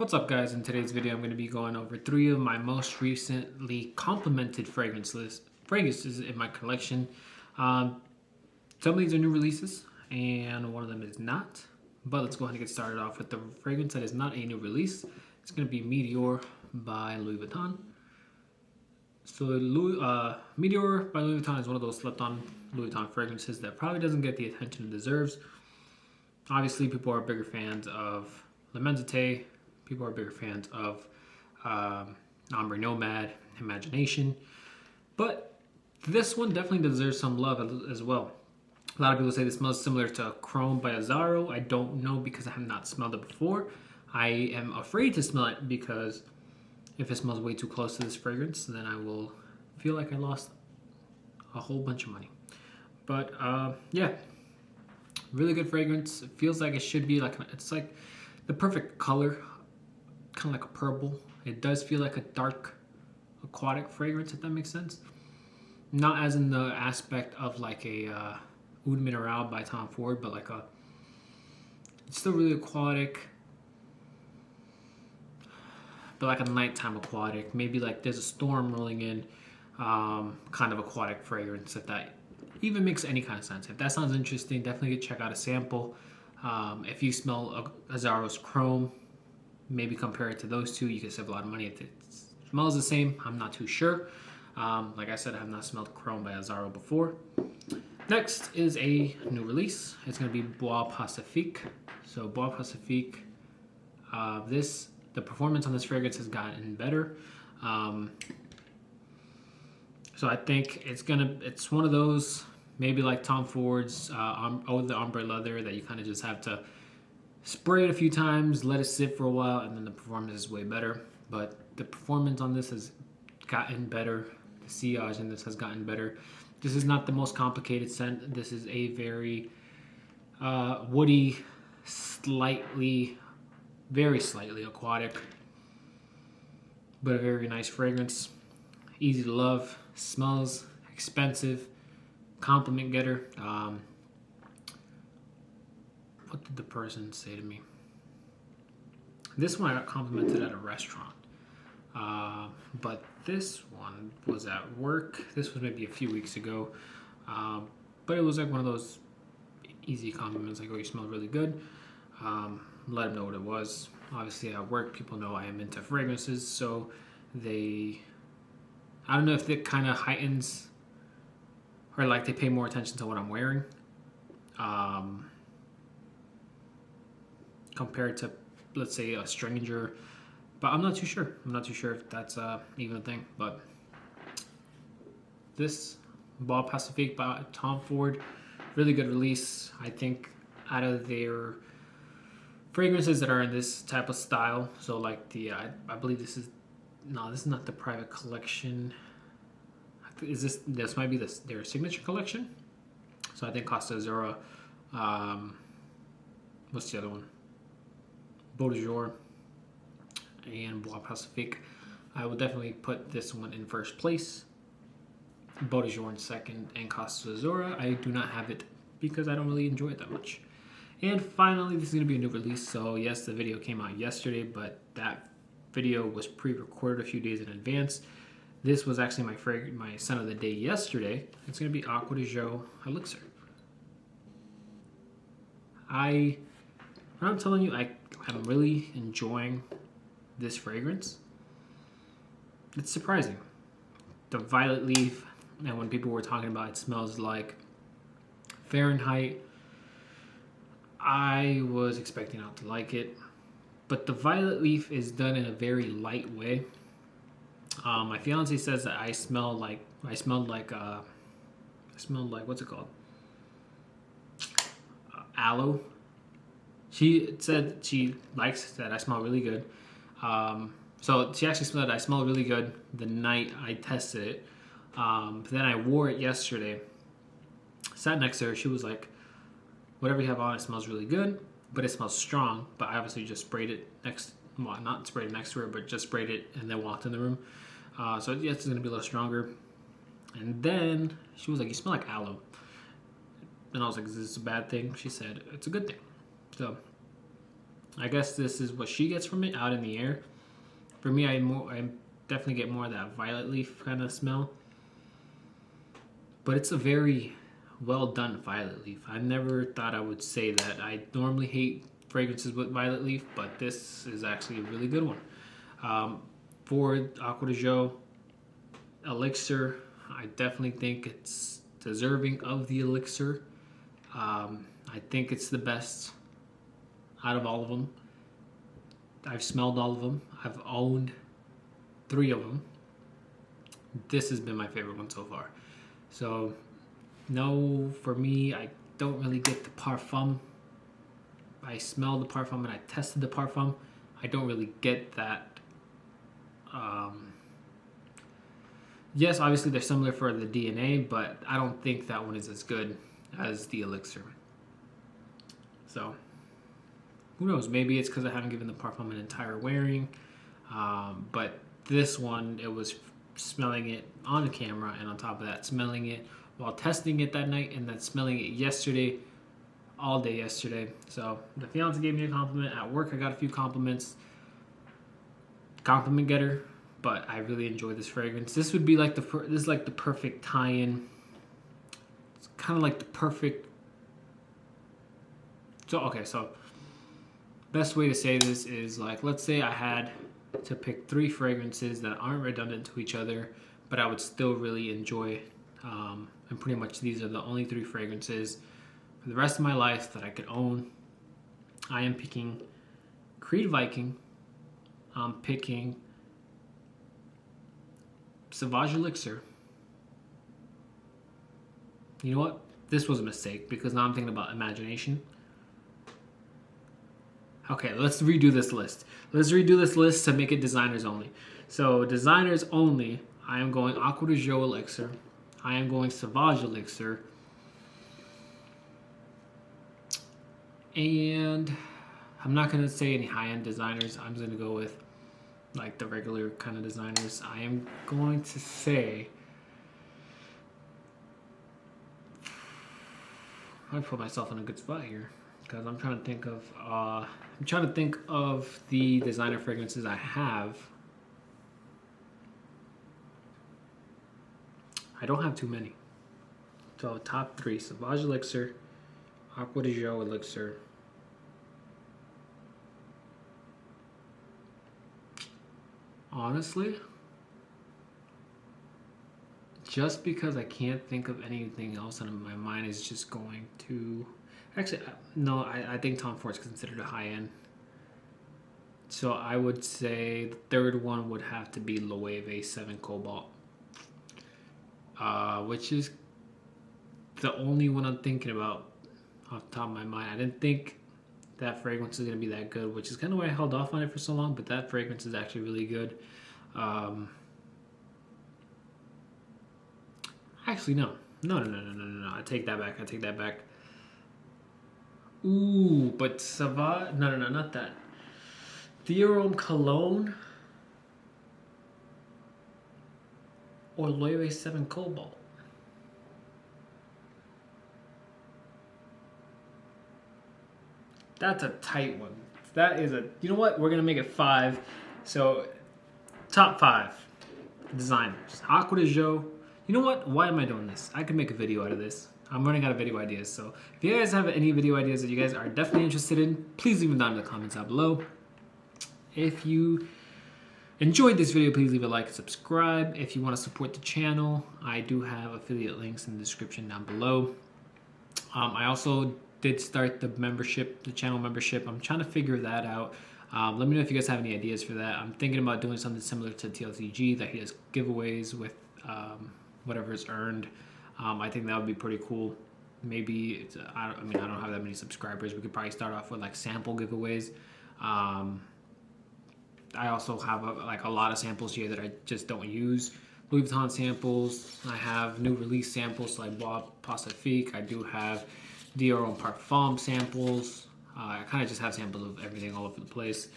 What's up, guys? In today's video, I'm going to be going over 3 of my most recently complimented fragrances in my collection. Some of these are new releases, and one of them is not. But let's go ahead and get started off with the fragrance that is not a new release. It's going to be Meteor by Louis Vuitton. So Meteor by Louis Vuitton is one of those slept-on Louis Vuitton fragrances that probably doesn't get the attention it deserves. Obviously, people are bigger fans of La Mentité. People are bigger fans of Ombre Nomad, Imagination. But this one definitely deserves some love as well. A lot of people say this smells similar to Chrome by Azzaro. I don't know because I have not smelled it before. I am afraid to smell it because if it smells way too close to this fragrance, then I will feel like I lost a whole bunch of money. But yeah, really good fragrance. It feels like it should be it's like the perfect color. Kind of like a purple. It does feel like a dark aquatic fragrance, if that makes sense. Not as in the aspect of like a Oud Mineral by Tom Ford, but it's still really aquatic, but like a nighttime aquatic. Maybe like there's a storm rolling in, kind of aquatic fragrance, if that even makes any kind of sense. If that sounds interesting, definitely check out a sample. If you smell Azzaro's Chrome, maybe compare it to those two. You can save a lot of money. If it smells the same, I'm not too sure. Like I said, I have not smelled Chrome by Azzaro before. Next is a new release. It's going to be Bois Pacifique. So Bois Pacifique, the performance on this fragrance has gotten better. So I think it's one of those, maybe like Tom Ford's the Ombre Leather, that you kind of just have to spray it a few times, let it sit for a while, and then the performance is way better. But the performance on this has gotten better. The sillage in this has gotten better. This is not the most complicated scent. This is a very woody, very slightly aquatic, but a very nice fragrance. Easy to love, smells expensive, compliment getter. What did the person say to me? This one I got complimented at a restaurant. But this one was at work. This was maybe a few weeks ago. But it was like one of those easy compliments, like, oh, you smell really good. Let them know what it was. Obviously at work, people know I am into fragrances, so I don't know if it kind of heightens, or like they pay more attention to what I'm wearing. Compared to, let's say, a stranger, but I'm not too sure. I'm not too sure if that's even a thing. But this Bois Pacifique by Tom Ford, really good release. I think out of their fragrances that are in this type of style, so like I believe this is not the private collection. This might be their signature collection. So I think Costa Azura. What's the other one? Acqua di Gio and Bois Pacifique. I will definitely put this one in first place, Acqua di Gio in second, and Costa Azura. I do not have it because I don't really enjoy it that much. And finally, this is going to be a new release. So yes, the video came out yesterday, but that video was pre-recorded a few days in advance. This was actually my scent of the day yesterday. It's going to be Acqua di Gio Elixir. I'm telling you, I'm really enjoying this fragrance. It's surprising. The violet leaf, and when people were talking about it smells like Fahrenheit, I was expecting not to like it. But the violet leaf is done in a very light way. My fiance says that I smelled like what's it called? Aloe. She said she likes that I smell really good. So she actually smelled that I smell really good the night I tested it. Then I wore it yesterday. Sat next to her. She was like, whatever you have on, it smells really good, but it smells strong. But I obviously just sprayed it not sprayed it next to her, but just sprayed it and then walked in the room. So yes, it's going to be a little stronger. And then she was like, you smell like aloe. And I was like, is this a bad thing? She said, it's a good thing. So I guess this is what she gets from it out in the air. For me, I definitely get more of that violet leaf kind of smell. But it's a very well done violet leaf. I never thought I would say that. I normally hate fragrances with violet leaf, but this is actually a really good one. Ford Acqua di Gio Elixir, I definitely think it's deserving of the Elixir. I think it's the best out of all of them. I've smelled all of them. I've owned 3 of them. This has been my favorite one so far. So, no, for me, I don't really get the Parfum. I smelled the Parfum and I tested the Parfum. I don't really get that. Yes, obviously they're similar for the DNA, but I don't think that one is as good as the Elixir. So, who knows? Maybe it's because I haven't given the Parfum an entire wearing. But this one, it was smelling it on the camera, and on top of that, smelling it while testing it that night, and then smelling it yesterday, all day yesterday. So the fiance gave me a compliment. At work, I got a few compliments. Compliment getter, but I really enjoy this fragrance. This would be like this is like the perfect tie-in. It's kind of like the perfect. So best way to say this is like, let's say I had to pick 3 fragrances that aren't redundant to each other, but I would still really enjoy. And pretty much these are the only 3 fragrances for the rest of my life that I could own. I am picking Creed Viking. I'm picking Sauvage Elixir. You know what? This was a mistake because now I'm thinking about Imagination. Okay, let's redo this list. Let's redo this list to make it designers only. So designers only, I am going Acqua di Gio Elixir. I am going Sauvage Elixir. And I'm not going to say any high-end designers. I'm just going to go with like the regular kind of designers. I am going to say, I put myself in a good spot here because I'm trying to think of the designer fragrances I have. I don't have too many. So top 3: Sauvage Elixir, Acqua di Gio Elixir. Honestly, just because I can't think of anything else and my mind is just going to... Actually, no, I think Tom Ford's considered a high-end. So I would say the third one would have to be Loewe 7 Cobalt. Which is the only one I'm thinking about off the top of my mind. I didn't think that fragrance is going to be that good, which is kind of why I held off on it for so long, but that fragrance is actually really good. Actually, no. I take that back. Ooh, but Sauvage... No, not that. Theorome Cologne or Loewe 7 Cobalt. That's a tight one. That is a... You know what? We're going to make it 5. So, top 5 designers. Acqua di Gio. You know what? Why am I doing this? I could make a video out of this. I'm running out of video ideas. So, if you guys have any video ideas that you guys are definitely interested in, please leave them down in the comments down below. If you enjoyed this video, please leave a like and subscribe. If you want to support the channel, I do have affiliate links in the description down below. I also did start the channel membership. I'm trying to figure that out. Let me know if you guys have any ideas for that. I'm thinking about doing something similar to TLCG, that he does giveaways with whatever is earned. I think that would be pretty cool. Maybe I don't have that many subscribers. We could probably start off with like sample giveaways. I also have a lot of samples here that I just don't use. Louis Vuitton samples. I have new release samples like Bois Pacifique. I do have Dior and Parfum samples. I kind of just have samples of everything all over the place.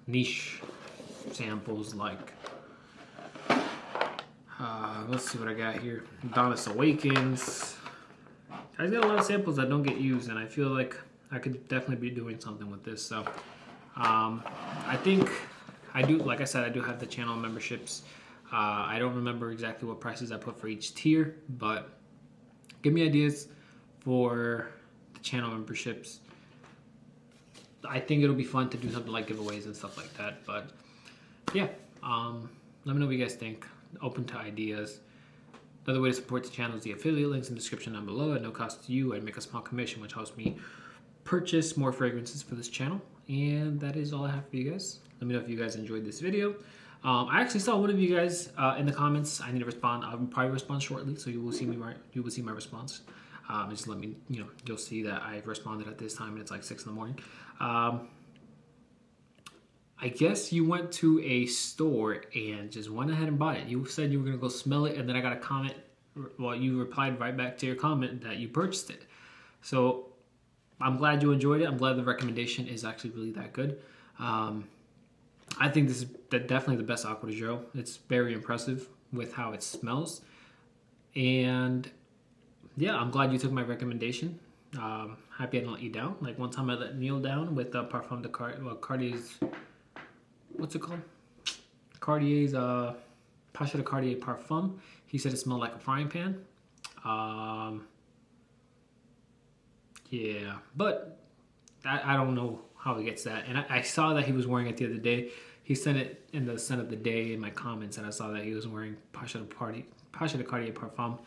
Niche samples like, let's see what I got here. Adonis Awakens. I got a lot of samples that don't get used, and I feel like I could definitely be doing something with this. So I think I do, like I said, I do have the channel memberships. I don't remember exactly what prices I put for each tier, but give me ideas for the channel memberships. I think it'll be fun to do something like giveaways and stuff like that. But yeah, let me know what you guys think. Open to ideas. Another way to support the channel is the affiliate links in the description down below. At no cost to you, I make a small commission, which helps me purchase more fragrances for this channel. And that is all I have for you guys. Let me know if you guys enjoyed this video. I actually saw one of you guys in the comments. I need to respond. I'll probably respond shortly, so you will see my response. Just let me, you'll see that I've responded at this time, and it's like 6 in the morning. I guess you went to a store and just went ahead and bought it. You said you were gonna go smell it, and then I got a comment. Well, you replied right back to your comment that you purchased it. So I'm glad you enjoyed it. I'm glad the recommendation is actually really that good. I think this is definitely the best Acqua di Gio. It's very impressive with how it smells. And yeah, I'm glad you took my recommendation. Happy I didn't let you down. Like one time I let Neil down with Parfum de Cartier's, what's it called? Cartier's Pacha de Cartier Parfum. He said it smelled like a frying pan. Yeah, but I don't know how he gets that. And I saw that he was wearing it the other day. He sent it in the scent of the day in my comments, and I saw that he was wearing Pacha de Cartier Parfum,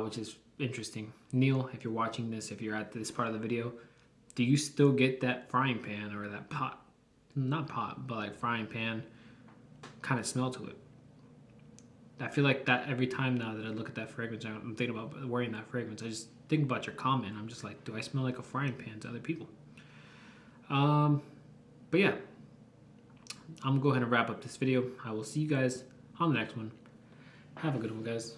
which is interesting. Neil, if you're watching this, if you're at this part of the video, do you still get that frying pan or that pot? Not pot, but like frying pan kind of smell to it. I feel like that every time now that I look at that fragrance, I'm thinking about wearing that fragrance. I just think about your comment. I'm just like, do I smell like a frying pan to other people? But yeah, I'm gonna go ahead and wrap up this video. I will see you guys on the next one. Have a good one, guys.